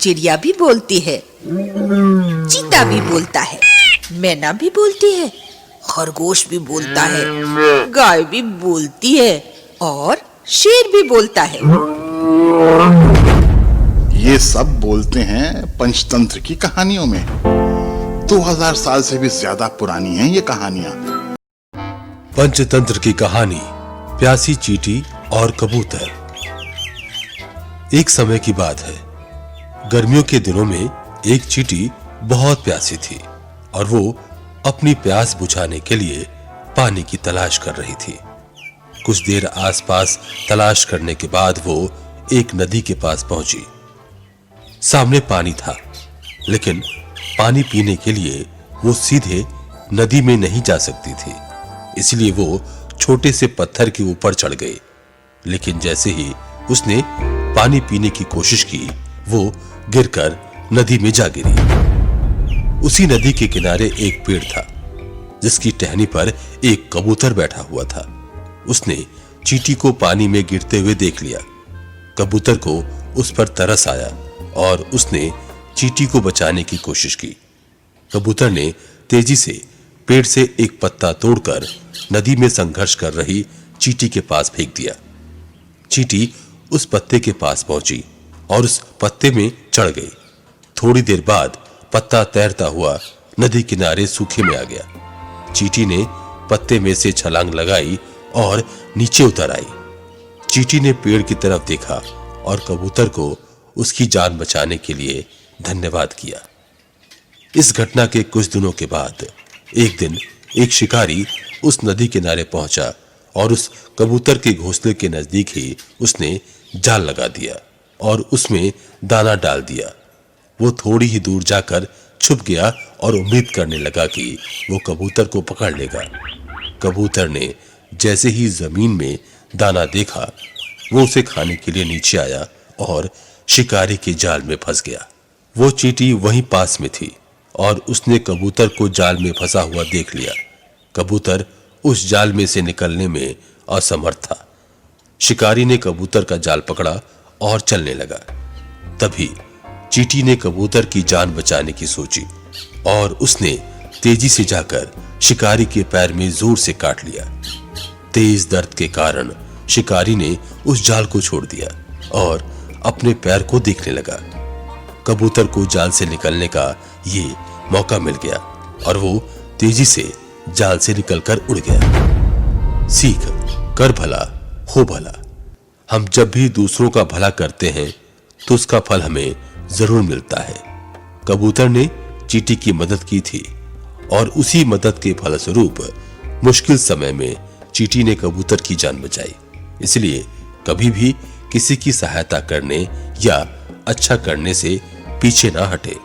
चिड़िया भी बोलती है, चीता भी बोलता है, मैना भी बोलती है, खरगोश भी बोलता है, गाय भी बोलती है और शेर भी बोलता है। ये सब बोलते हैं पंचतंत्र की कहानियों में। 2000 साल से भी ज्यादा पुरानी हैं ये कहानियां। पंचतंत्र की कहानी प्यासी चींटी और कबूतर। एक समय की बात है, गर्मियों के दिनों में एक चींटी बहुत प्यासी थी और वो अपनी प्यास बुझाने के लिए पानी की तलाश कर रही थी। कुछ देर आसपास तलाश करने के बाद वो एक नदी के पास पहुंची। सामने पानी था, लेकिन पानी पीने के लिए वो सीधे नदी में नहीं जा सकती थी, इसलिए वो छोटे से पत्थर के ऊपर चढ़ गई। लेकिन जैसे ही उसने पानी पीने की कोशिश की, वो गिरकर नदी में जा गिरी। उसी नदी के किनारे एक पेड़ था, जिसकी टहनी पर एक कबूतर बैठा हुआ था। उसने चींटी को पानी में गिरते हुए देख लिया। कबूतर को उस पर तरस आया और उसने चींटी को बचाने की कोशिश की। कबूतर ने तेजी से पेड़ से एक पत्ता तोड़कर नदी में संघर्ष कर रही चींटी के पास फेंक दिया। चींटी उस पत्ते के पास पहुंची और उस पत्ते में चढ़ गई। थोड़ी देर बाद पत्ता तैरता हुआ नदी किनारे सूखे में आ गया। चींटी ने पत्ते में से छलांग लगाई और नीचे उतर आई। चींटी ने पेड़ की तरफ देखा और कबूतर को उसकी जान बचाने के लिए धन्यवाद किया। इस घटना के कुछ दिनों के बाद एक दिन एक शिकारी उस नदी किनारे पहुंचा और उस कबूतर के घोंसले के नजदीक ही उसने जाल लगा दिया और उसमें दाना डाल दिया। वो थोड़ी ही दूर जाकर छुप गया और उम्मीद करने लगा कि वो कबूतर को पकड़ लेगा। कबूतर ने जैसे ही जमीन में दाना देखा, वो उसे खाने के लिए नीचे आया और शिकारी के जाल में फंस गया। वो चींटी वहीं पास में थी और उसने कबूतर को जाल में फंसा हुआ देख लिया। कबूतर उस जाल में से निकलने में असमर्थ था। शिकारी ने कबूतर का जाल पकड़ा और चलने लगा। तभी चींटी ने कबूतर की जान बचाने की सोची और उसने तेजी से जाकर शिकारी के पैर में जोर से काट लिया। तेज दर्द के कारण शिकारी ने उस जाल को छोड़ दिया और अपने पैर को देखने लगा। कबूतर को जाल से निकलने का ये मौका मिल गया और वो तेजी से जाल से निकलकर उड़ गया। सीख कर भला हो भला। हम जब भी दूसरों का भला करते हैं तो उसका फल हमें जरूर मिलता है। कबूतर ने चींटी की मदद की थी और उसी मदद के फलस्वरूप मुश्किल समय में चींटी ने कबूतर की जान बचाई। इसलिए कभी भी किसी की सहायता करने या अच्छा करने से पीछे ना हटे।